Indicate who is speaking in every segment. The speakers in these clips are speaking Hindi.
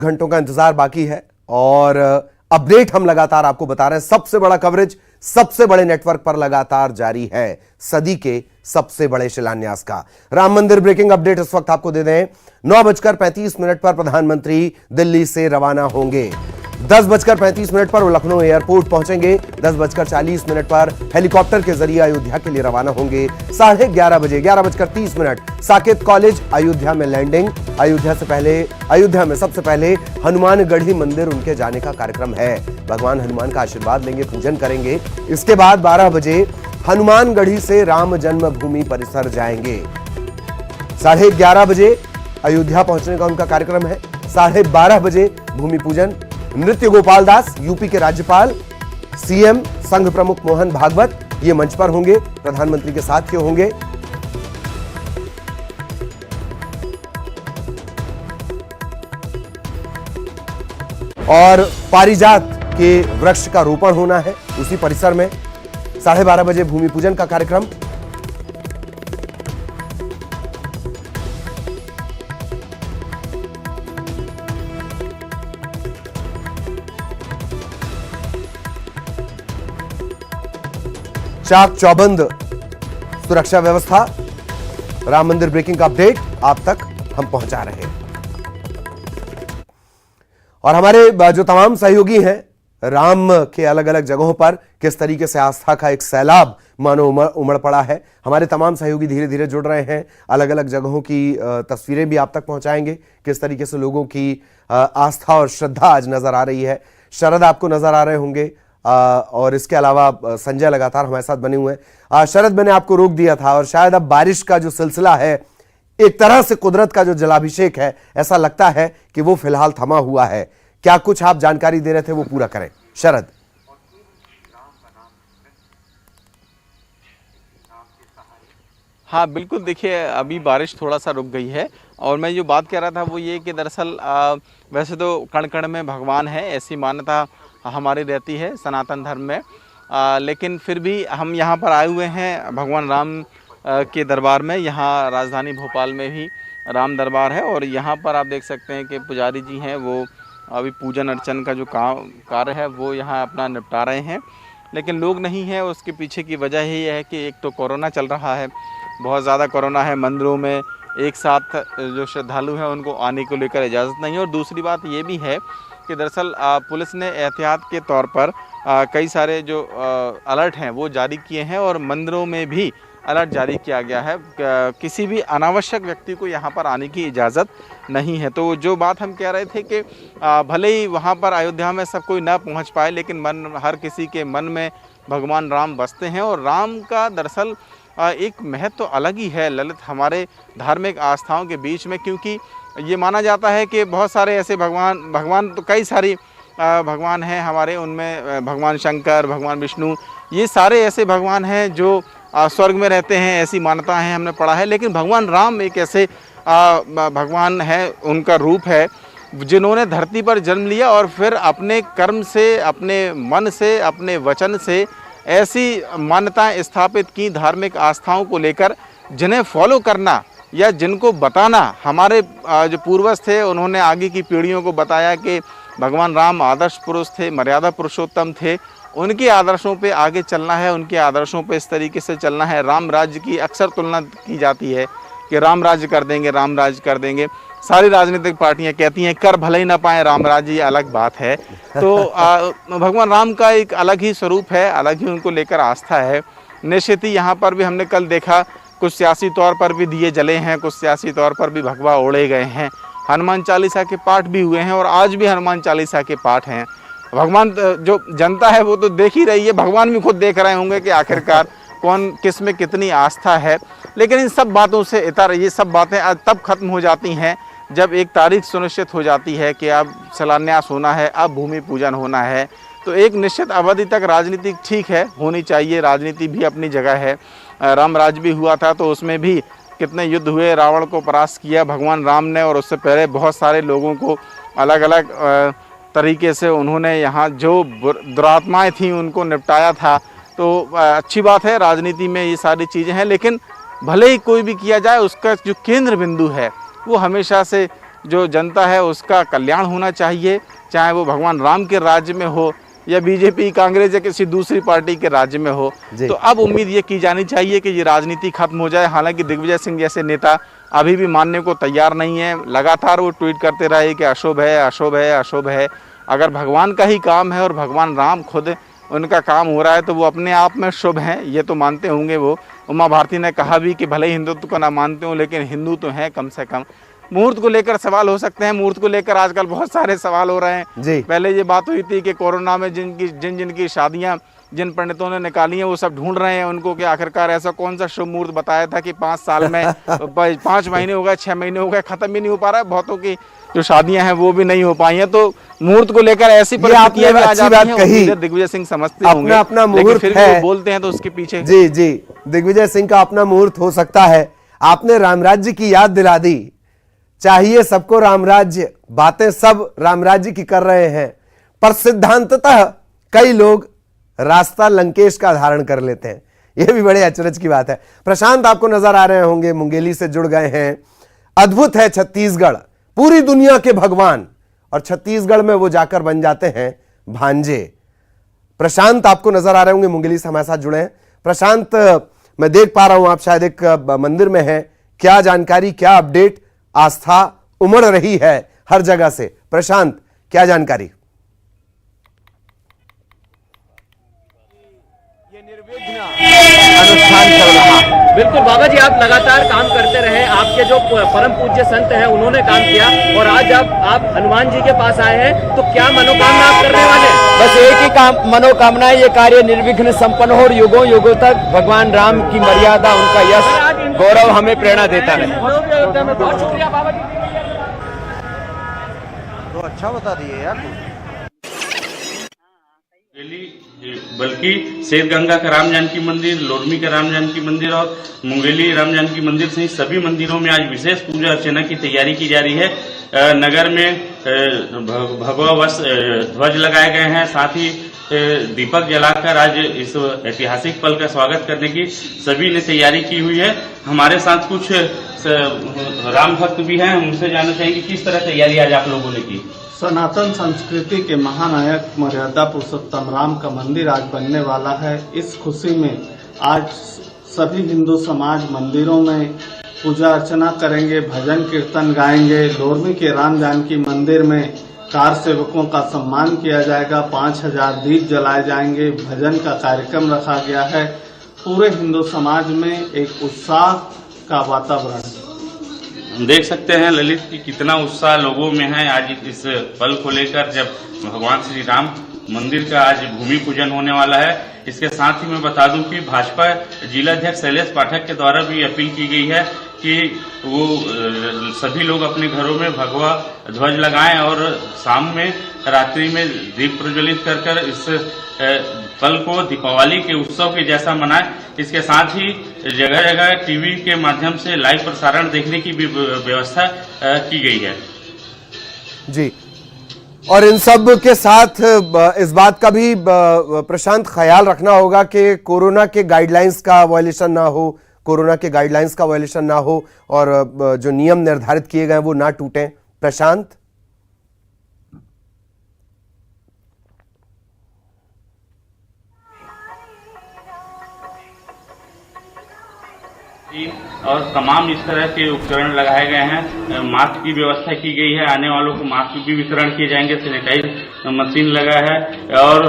Speaker 1: घंटों का इंतजार बाकी है और अपडेट हम लगातार आपको बता रहे हैं। सबसे बड़ा कवरेज सबसे बड़े नेटवर्क पर लगातार जारी है। सदी के सबसे बड़े शिलान्यास का राम मंदिर ब्रेकिंग अपडेट इस वक्त आपको दे दें। 9:35 पर प्रधानमंत्री दिल्ली से रवाना होंगे। 10:35 पर वो लखनऊ एयरपोर्ट पहुंचेंगे। 10:40 पर हेलीकॉप्टर के जरिए अयोध्या के लिए रवाना होंगे। 11:30 बजे 11:30 साकेत कॉलेज अयोध्या में लैंडिंग। अयोध्या में सबसे पहले हनुमानगढ़ी मंदिर उनके जाने का कार्यक्रम है। भगवान हनुमान का आशीर्वाद लेंगे, पूजन करेंगे। इसके बाद 12 बजे हनुमानगढ़ी से राम जन्मभूमि परिसर जाएंगे। 11:30 बजे अयोध्या पहुंचने का उनका कार्यक्रम है। 12:30 बजे भूमि पूजन। नृत्य गोपाल दास, यूपी के राज्यपाल, सीएम, संघ प्रमुख मोहन भागवत ये मंच पर होंगे, प्रधानमंत्री के साथ ये होंगे। और पारिजात के वृक्ष का रोपण होना है उसी परिसर में। 12:30 बजे भूमि पूजन का कार्यक्रम। चाक चौबंद सुरक्षा व्यवस्था। राम मंदिर ब्रेकिंग का अपडेट आप तक हम पहुंचा रहे हैं। और हमारे जो तमाम सहयोगी हैं राम के अलग अलग जगहों पर किस तरीके से आस्था का एक सैलाब मानो उमड़ पड़ा है। हमारे तमाम सहयोगी धीरे धीरे जुड़ रहे हैं। अलग अलग जगहों की तस्वीरें भी आप तक पहुंचाएंगे, किस तरीके से लोगों की आस्था और श्रद्धा आज नजर आ रही है। शरद आपको नजर आ रहे होंगे और इसके अलावा संजय लगातार हमारे साथ बने हुए हैं। शरद, मैंने आपको रोक दिया था और शायद अब बारिश का जो सिलसिला है, एक तरह से कुदरत का जो जलाभिषेक है, ऐसा लगता है कि वो फिलहाल थमा हुआ है। क्या कुछ आप जानकारी दे रहे थे वो पूरा करें शरद।
Speaker 2: हाँ बिल्कुल, देखिए अभी बारिश थोड़ा सा रुक गई है और मैं जो बात कह रहा था वो ये कि दरअसल वैसे तो कण कण में भगवान है, ऐसी मान्यता हमारी रहती है सनातन धर्म में, लेकिन फिर भी हम यहाँ पर आए हुए हैं भगवान राम के दरबार में। यहाँ राजधानी भोपाल में भी राम दरबार है और यहाँ पर आप देख सकते हैं कि पुजारी जी हैं वो अभी पूजन अर्चन का जो कार्य है वो यहाँ अपना निपटा रहे हैं, लेकिन लोग नहीं हैं। उसके पीछे की वजह ही है कि एक तो कोरोना चल रहा है, बहुत ज़्यादा कोरोना है। मंदिरों में एक साथ जो श्रद्धालु हैं उनको आने को लेकर इजाज़त नहीं है। और दूसरी बात ये भी है कि दरअसल पुलिस ने एहतियात के तौर पर कई सारे जो अलर्ट हैं वो जारी किए हैं और मंदिरों में भी अलर्ट जारी किया गया है। किसी भी अनावश्यक व्यक्ति को यहाँ पर आने की इजाज़त नहीं है। तो जो बात हम कह रहे थे कि भले ही वहाँ पर अयोध्या में सब कोई ना पहुँच पाए, लेकिन हर किसी के मन में भगवान राम बसते हैं। और राम का दरअसल एक महत्व तो अलग ही है ललित हमारे धार्मिक आस्थाओं के बीच में, क्योंकि ये माना जाता है कि बहुत सारे ऐसे भगवान तो कई सारी भगवान हैं हमारे, उनमें भगवान शंकर, भगवान विष्णु, ये सारे ऐसे भगवान हैं जो स्वर्ग में रहते हैं, ऐसी मान्यता है, हमने पढ़ा है। लेकिन भगवान राम एक ऐसे भगवान है, उनका रूप है जिन्होंने धरती पर जन्म लिया और फिर अपने कर्म से, अपने मन से, अपने वचन से ऐसी मान्यताएं स्थापित की धार्मिक आस्थाओं को लेकर, जिन्हें फॉलो करना या जिनको बताना हमारे जो पूर्वज थे उन्होंने आगे की पीढ़ियों को बताया कि भगवान राम आदर्श पुरुष थे, मर्यादा पुरुषोत्तम थे, उनके आदर्शों पे आगे चलना है, उनके आदर्शों पे इस तरीके से चलना है। राम राज्य की अक्सर तुलना की जाती है कि राम राज्य कर देंगे, राम राज्य कर देंगे। सारी राजनीतिक पार्टियां कहती हैं कर भले ही ना पाएं राम राज्य, ये अलग बात है। तो भगवान राम का एक अलग ही स्वरूप है, अलग ही उनको लेकर आस्था है। निश्चित ही यहाँ पर भी हमने कल देखा कुछ सियासी तौर पर भी दिए जले हैं, कुछ सियासी तौर पर भी भगवा ओढ़े गए हैं। हनुमान चालीसा के पाठ भी हुए हैं और आज भी हनुमान चालीसा के पाठ हैं। भगवान जो जनता है वो तो देख ही रही है, भगवान भी खुद देख रहे होंगे कि आखिरकार कौन किस में कितनी आस्था है। लेकिन इन सब बातों से ये सब बातें तब खत्म हो जाती हैं जब एक तारीख सुनिश्चित हो जाती है कि अब शिलान्यास होना है, अब भूमि पूजन होना है। तो एक निश्चित अवधि तक राजनीति ठीक है, होनी चाहिए, राजनीति भी अपनी जगह है। राम राज्य भी हुआ था तो उसमें भी कितने युद्ध हुए, रावण को परास्त किया भगवान राम ने, और उससे पहले बहुत सारे लोगों को अलग अलग तरीके से उन्होंने यहाँ जो दुरात्माएं थीं उनको निपटाया था। तो अच्छी बात है, राजनीति में ये सारी चीज़ें हैं, लेकिन भले ही कोई भी किया जाए उसका जो केंद्र बिंदु है वो हमेशा से जो जनता है उसका कल्याण होना चाहिए, चाहे वो भगवान राम के राज्य में हो या बीजेपी, कांग्रेस या किसी दूसरी पार्टी के राज्य में हो। तो अब उम्मीद ये की जानी चाहिए कि ये राजनीति खत्म हो जाए। हालांकि दिग्विजय सिंह जैसे नेता अभी भी मानने को तैयार नहीं है, लगातार वो ट्वीट करते रहे कि अशुभ है, अशुभ है, अशुभ है। अगर भगवान का ही काम है और भगवान राम खुद उनका काम हो रहा है तो वो अपने आप में शुभ हैं, ये तो मानते होंगे वो। उमा भारती ने कहा भी कि भले ही हिंदुत्व को ना मानते हो लेकिन हिंदू तो हैं कम से कम। मुहूर्त को लेकर सवाल हो सकते हैं, मुहूर्त को लेकर आजकल बहुत सारे सवाल हो रहे हैं। पहले ये बात हुई थी कि कोरोना में जिनकी शादियां जिन पंडितों ने निकाली हैं वो सब ढूंढ रहे हैं उनको कि आखिरकार ऐसा कौन सा शुभ मुहूर्त बताया था कि 5 साल में 5 महीने हो गए, 6 महीने हो गए, खत्म ही नहीं हो पा रहा है। बहुतों की जो शादियां हैं वो भी नहीं हो पाई हैं। तो मुहूर्त को लेकर ऐसी परिस्थितियां भी आ जाती हैं। दिग्विजय सिंह समझते होंगे
Speaker 1: अपना मुहूर्त
Speaker 2: फिर
Speaker 1: है,
Speaker 2: वो बोलते हैं तो उसके पीछे
Speaker 1: जी दिग्विजय सिंह का अपना मुहूर्त हो सकता है। आपने रामराज्य की याद दिला दी। चाहिए सबको रामराज्य, बातें सब रामराज्य की कर रहे हैं, पर सिद्धांततः कई लोग रास्ता लंकेश का धारण कर लेते हैं। यह भी बड़े अचरज की बात है। प्रशांत आपको नजर आ रहे होंगे, मुंगेली से जुड़ गए हैं। अद्भुत है छत्तीसगढ़, पूरी दुनिया के भगवान, और छत्तीसगढ़ में वो जाकर बन जाते हैं भांजे। प्रशांत आपको नजर आ रहे होंगे, मुंगेली से हमारे साथ जुड़े हैं। प्रशांत, मैं देख पा रहा हूं आप शायद एक मंदिर में हैं, क्या जानकारी, क्या अपडेट? आस्था उमड़ रही है हर जगह से। प्रशांत, क्या जानकारी?
Speaker 3: अनुष्ठान चल रहा। बिल्कुल बाबा जी, आप लगातार काम करते रहे। आपके जो परम पूज्य संत हैं उन्होंने काम किया और आज आप हनुमान जी के पास आए हैं, तो क्या मनोकामना आप करने वाले?
Speaker 4: बस एक ही काम मनोकामना है, ये कार्य निर्विघ्न संपन्न हो और युगों युगों तक भगवान राम की मर्यादा, उनका यश गौरव हमें प्रेरणा देता रहे।
Speaker 3: बहुत शुक्रिया बाबा जी।
Speaker 5: तो अच्छा बता दिए यार।
Speaker 6: बल्कि शेर गंगा का राम जानकी मंदिर, लोरमी का राम जानकी मंदिर और मुंगेली राम जानकी मंदिर सहित सभी मंदिरों में आज विशेष पूजा अर्चना की तैयारी की जा रही है। नगर में भगवा वश ध्वज लगाए गए हैं, साथ ही दीपक जलाकर आज इस ऐतिहासिक पल का स्वागत करने की सभी ने तैयारी की हुई है। हमारे साथ कुछ राम भक्त भी हैं, हम उनसे जानना चाहेंगे किस तरह तैयारी आज आप लोगों ने की।
Speaker 7: सनातन संस्कृति के महानायक मर्यादा पुरुषोत्तम राम का मंदिर आज बनने वाला है। इस खुशी में आज सभी हिंदू समाज मंदिरों में पूजा अर्चना करेंगे, भजन कीर्तन गाएंगे। लोरमी के राम जानकी मंदिर में कार सेवकों का सम्मान किया जाएगा, 5000 दीप जलाए जाएंगे, भजन का कार्यक्रम रखा गया है। पूरे हिंदू समाज में एक उत्साह का वातावरण है।
Speaker 6: देख सकते हैं ललित कि कितना उत्साह लोगों में है आज इस पल को लेकर, जब भगवान श्री राम मंदिर का आज भूमि पूजन होने वाला है। इसके साथ ही मैं बता दूं कि भाजपा जिला अध्यक्ष शैलेश पाठक के द्वारा भी अपील की गई है कि वो सभी लोग अपने घरों में भगवा ध्वज लगाएं और शाम में रात्रि में दीप प्रज्वलित कर इस पल को दीपावली के उत्सव के जैसा मनाएं। इसके साथ ही जगह जगह टीवी के माध्यम से लाइव प्रसारण देखने की भी व्यवस्था की गई है।
Speaker 1: जी, और इन सब के साथ इस बात का भी प्रशांत ख्याल रखना होगा कि कोरोना के गाइडलाइंस का वायलेशन ना हो, कोरोना के गाइडलाइंस का वायलेशन ना हो और जो नियम निर्धारित किए गए वो ना टूटें। प्रशांत,
Speaker 6: और तमाम इस तरह के उपकरण लगाए गए हैं। मास्क की व्यवस्था की गई है, आने वालों को मास्क भी वितरण किए जाएंगे, सैनिटाइज मशीन लगा है और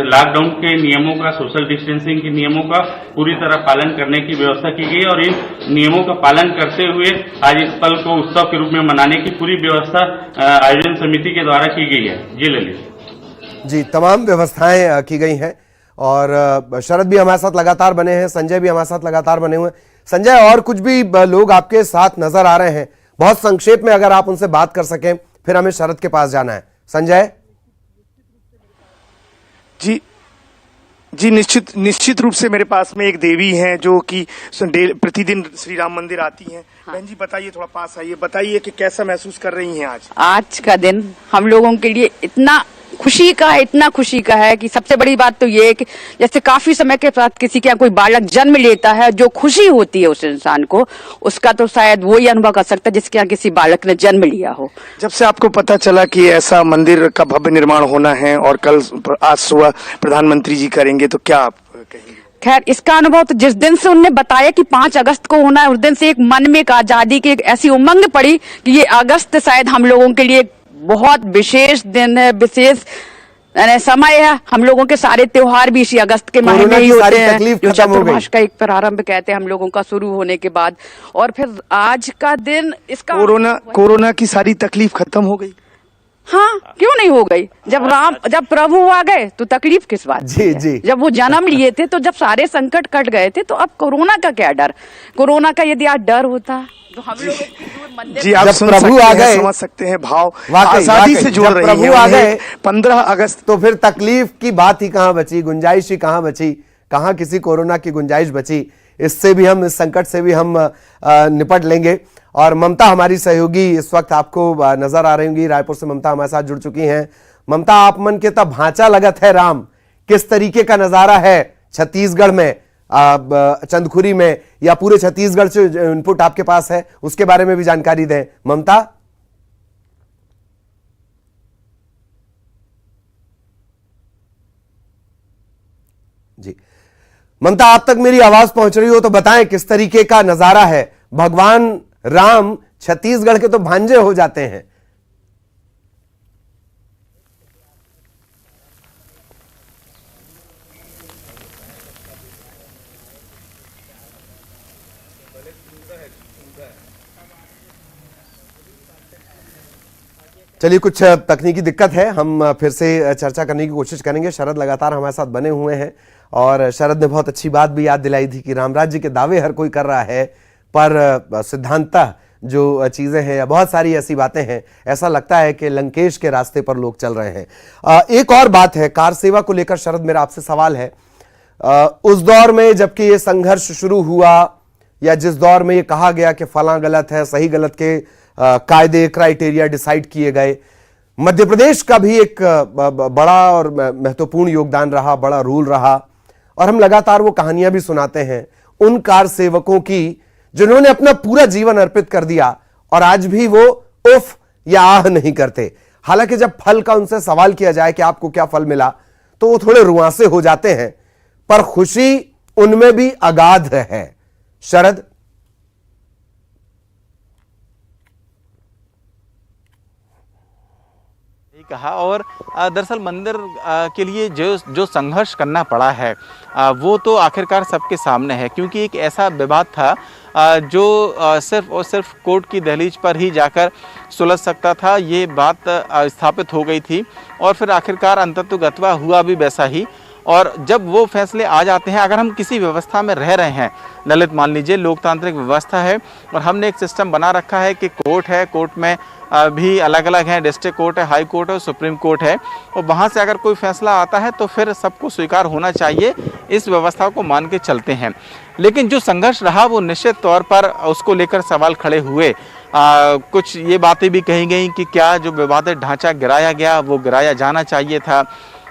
Speaker 6: लॉकडाउन के नियमों का, सोशल डिस्टेंसिंग के नियमों का पूरी तरह पालन करने की व्यवस्था की गई और इन नियमों का पालन करते हुए आज इस पल को उत्सव के रूप में मनाने की पूरी व्यवस्था आयोजन समिति के द्वारा की गई है। जी ललित
Speaker 1: जी, तमाम व्यवस्थाएं की गई हैं और शरद भी हमारे साथ लगातार बने हैं, संजय भी हमारे साथ लगातार बने हुए हैं। संजय, और कुछ भी लोग आपके साथ नजर आ रहे हैं, बहुत संक्षेप में अगर आप उनसे बात कर सकें, फिर हमें शरद के पास जाना है। संजय
Speaker 8: जी, निश्चित रूप से मेरे पास में एक देवी हैं जो कि प्रतिदिन श्री राम मंदिर आती हैं। बहन जी बताइए, थोड़ा पास आइए, बताइए कि कैसा महसूस कर रही हैं आज?
Speaker 9: आज का दिन हम लोगों के लिए इतना खुशी का है, इतना खुशी का है कि सबसे बड़ी बात तो ये है कि जैसे काफी समय के बाद किसी के यहाँ कोई बालक जन्म लेता है, जो खुशी होती है उस इंसान को, उसका तो शायद वही अनुभव कर सकता है जिसके यहाँ किसी बालक ने जन्म लिया हो।
Speaker 8: जब से आपको पता चला कि ऐसा मंदिर का भव्य निर्माण होना है और कल आज सुबह प्रधानमंत्री जी करेंगे, तो क्या आप कहेंगे?
Speaker 9: खैर, इसका अनुभव तो जिस दिन से उनने बताया कि 5 अगस्त को होना है, उस दिन से एक मन में एक आजादी की एक ऐसी उमंग पड़ी कि ये अगस्त शायद हम लोगों के लिए बहुत विशेष दिन है, विशेष समय है। हम लोगों के सारे त्योहार भी इसी अगस्त के महीने ही होते हैं, जो चतुर्मास का एक प्रारंभ कहते हैं हम लोगों का शुरू होने के बाद। और फिर आज का दिन इसका
Speaker 8: कोरोना की सारी तकलीफ खत्म हो गई।
Speaker 9: हाँ, क्यों नहीं हो गई? जब प्रभु आ गए तो तकलीफ किस बात की है?
Speaker 1: जी।
Speaker 9: जब वो जन्म लिए थे तो जब सारे संकट कट गए थे, तो अब कोरोना का क्या डर? कोरोना का यदि आज डर होता तो हम लोग
Speaker 8: जी, आप
Speaker 1: जब प्रभु आ गए
Speaker 8: समझ सकते हैं भाव,
Speaker 1: वाकई
Speaker 8: आजादी से जोड़ रही है।
Speaker 1: प्रभु आ गए
Speaker 8: 15 अगस्त,
Speaker 1: तो फिर तकलीफ की बात ही कहां बची, गुंजाइश ही कहां बची, कहां किसी कोरोना की गुंजाइश बची। इससे भी हम, इस संकट से भी हम निपट लेंगे। और ममता हमारी सहयोगी इस वक्त आपको नजर आ रही होंगी, रायपुर से ममता हमारे साथ जुड़ चुकी हैं। ममता, आप मन के तब भांचा लगत है राम, किस तरीके का नजारा है छत्तीसगढ़ में, चंदखुरी में, या पूरे छत्तीसगढ़ से इनपुट आपके पास है, उसके बारे में भी जानकारी दें ममता। जी ममता, आप तक मेरी आवाज पहुंच रही हो तो बताएं किस तरीके का नजारा है। भगवान राम छत्तीसगढ़ के तो भांजे हो जाते हैं। चलिए, कुछ तकनीकी दिक्कत है, हम फिर से चर्चा करने की कोशिश करेंगे। शरद लगातार हमारे साथ बने हुए हैं और शरद ने बहुत अच्छी बात भी याद दिलाई थी कि राम राज्य के दावे हर कोई कर रहा है, पर सिद्धांततः जो चीजें हैं या बहुत सारी ऐसी बातें हैं, ऐसा लगता है कि लंकेश के रास्ते पर लोग चल रहे हैं। एक और बात है, कार सेवा को लेकर शरद, मेरा आपसे सवाल है, उस दौर में जबकि ये संघर्ष शुरू हुआ, या जिस दौर में ये कहा गया कि फलां गलत है, सही गलत के कायदे क्राइटेरिया डिसाइड किए गए, मध्य प्रदेश का भी एक बड़ा और महत्वपूर्ण योगदान रहा, बड़ा रोल रहा। और हम लगातार वो कहानियां भी सुनाते हैं उन कार सेवकों की जिन्होंने अपना पूरा जीवन अर्पित कर दिया और आज भी वो उफ या आह नहीं करते। हालांकि जब फल का उनसे सवाल किया जाए कि आपको क्या फल मिला, तो वो थोड़े रुआंसे हो जाते हैं, पर खुशी उनमें भी अगाध है। शरद,
Speaker 2: कहा। और दरअसल मंदिर के लिए जो संघर्ष करना पड़ा है वो तो आखिरकार सबके सामने है, क्योंकि एक ऐसा विवाद था जो सिर्फ और सिर्फ कोर्ट की दहलीज पर ही जाकर सुलझ सकता था। ये बात स्थापित हो गई थी और फिर आखिरकार अंततोगत्वा हुआ भी वैसा ही। और जब वो फैसले आ जाते हैं, अगर हम किसी व्यवस्था में रह रहे हैं, ललित मान लीजिए लोकतांत्रिक व्यवस्था है और हमने एक सिस्टम बना रखा है कि कोर्ट है, कोर्ट में भी अलग अलग हैं, डिस्ट्रिक्ट कोर्ट है, हाई कोर्ट है, सुप्रीम कोर्ट है, और वहाँ से अगर कोई फैसला आता है तो फिर सबको स्वीकार होना चाहिए, इस व्यवस्था को मान के चलते हैं। लेकिन जो संघर्ष रहा वो निश्चित तौर पर उसको लेकर सवाल खड़े हुए। कुछ ये बातें भी कही गई कि क्या जो विवादित ढांचा गिराया गया वो गिराया जाना चाहिए था,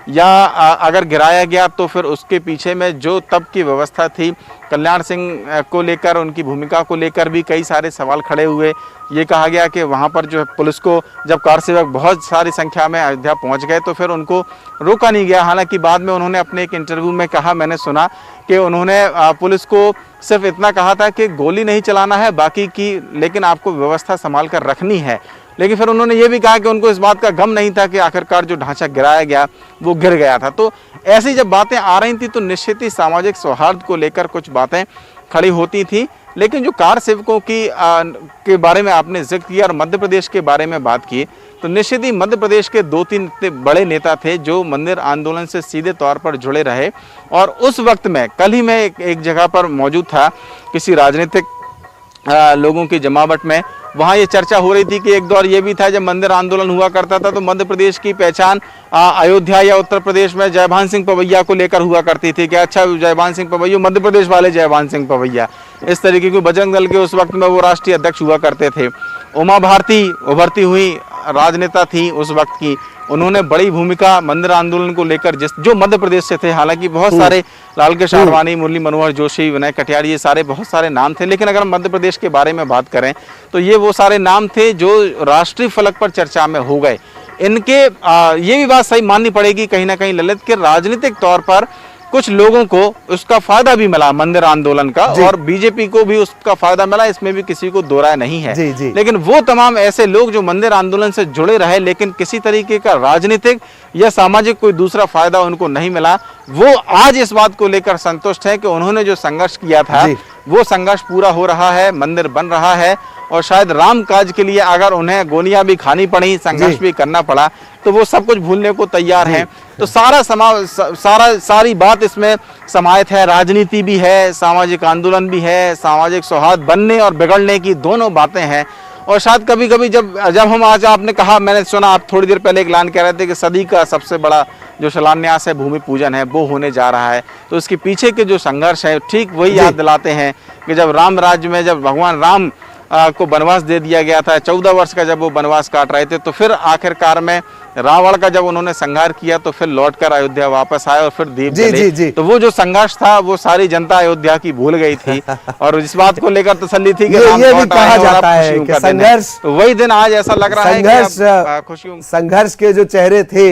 Speaker 2: या अगर गिराया गया तो फिर उसके पीछे में जो तब की व्यवस्था थी, कल्याण सिंह को लेकर, उनकी भूमिका को लेकर भी कई सारे सवाल खड़े हुए। ये कहा गया कि वहाँ पर जो पुलिस को, जब कार सेवक बहुत सारी संख्या में अयोध्या पहुँच गए तो फिर उनको रोका नहीं गया। हालांकि बाद में उन्होंने अपने एक इंटरव्यू में कहा, मैंने सुना कि उन्होंने पुलिस को सिर्फ इतना कहा था कि गोली नहीं चलाना है, बाकी की लेकिन आपको व्यवस्था संभाल कर रखनी है। लेकिन फिर उन्होंने ये भी कहा कि उनको इस बात का गम नहीं था कि आखिरकार जो ढांचा गिराया गया वो गिर गया था। तो ऐसी जब बातें आ रही थी तो निश्चित ही सामाजिक सौहार्द को लेकर कुछ बातें खड़ी होती थी। लेकिन जो कार सेवकों के बारे में आपने जिक्र किया और मध्य प्रदेश के बारे में बात की, तो निश्चित ही मध्य प्रदेश के 2-3 बड़े नेता थे जो मंदिर आंदोलन से सीधे तौर पर जुड़े रहे। और उस वक्त में, कल ही मैं एक जगह पर मौजूद था किसी राजनीतिक लोगों की जमावट में, वहाँ ये चर्चा हो रही थी कि एक दौर ये भी था जब मंदिर आंदोलन हुआ करता था तो मध्य प्रदेश की पहचान अयोध्या या उत्तर प्रदेश में जयभान सिंह पवैया को लेकर हुआ करती थी कि अच्छा जयभान सिंह पवैया, मध्य प्रदेश वाले जयभान सिंह पवैया। इस तरीके की। बजरंग दल के उस वक्त में वो राष्ट्रीय अध्यक्ष हुआ करते थे। उमा भारती उभरती हुई राजनेता थी उस वक्त की, उन्होंने बड़ी भूमिका मंदिर आंदोलन को लेकर, जो मध्य प्रदेश से थे, हालांकि बहुत सारे, लाल कृष्ण आडवाणी, मुरली मनोहर जोशी, विनय कटियार, ये सारे बहुत सारे नाम थे, लेकिन अगर हम मध्य प्रदेश के बारे में बात करें तो ये वो सारे नाम थे जो राष्ट्रीय फलक पर चर्चा में हो गए। इनके ये भी बात सही माननी पड़ेगी कहीं ना कहीं ललित के राजनीतिक तौर पर कुछ लोगों को उसका फायदा भी मिला मंदिर आंदोलन का, और बीजेपी को भी उसका फायदा मिला, इसमें भी किसी को दो राय नहीं है। लेकिन वो तमाम ऐसे लोग जो मंदिर आंदोलन से जुड़े रहे लेकिन किसी तरीके का राजनीतिक या सामाजिक कोई दूसरा फायदा उनको नहीं मिला, वो आज इस बात को लेकर संतुष्ट है कि उन्होंने जो संघर्ष किया था वो संघर्ष पूरा हो रहा है, मंदिर बन रहा है, और शायद राम काज के लिए अगर उन्हें गोलियां भी खानी पड़ी, संघर्ष भी करना पड़ा, तो वो सब कुछ भूलने को तैयार हैं। तो सारी बात इसमें समाहित है, राजनीति भी है, सामाजिक आंदोलन भी है, सामाजिक सौहार्द बनने और बिगड़ने की दोनों बातें हैं। और शायद कभी कभी जब हम आज, आपने कहा, मैंने सुना आप थोड़ी देर पहले एक ऐलान कह रहे थे कि सदी का सबसे बड़ा जो शिलान्यास है, भूमि पूजन है, वो होने जा रहा है, तो इसके पीछे के जो संघर्ष है ठीक वही याद दिलाते हैं कि जब राम राज्य में जब भगवान राम को वनवास दे दिया गया था, 14 वर्ष का जब वो वनवास काट रहे थे, तो फिर आखिरकार में रावण का जब उन्होंने संहार किया तो फिर लौटकर अयोध्या वापस आए और फिर दीप जले। तो वो जो संघर्ष था वो सारी जनता अयोध्या की भूल गई थी और इस बात को लेकर तसल्ली थी कि राम लौट आए और अब खुशियों का दिन है। तो वही दिन आज ऐसा लग रहा है कि खुशियों,
Speaker 1: संघर्ष के जो चेहरे थे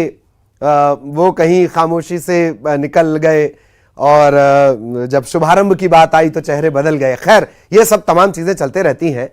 Speaker 1: वो कहीं खामोशी से निकल गए, और जब शुभारंभ की बात आई तो चेहरे बदल गए। खैर, ये सब तमाम चीजें चलते रहती हैं।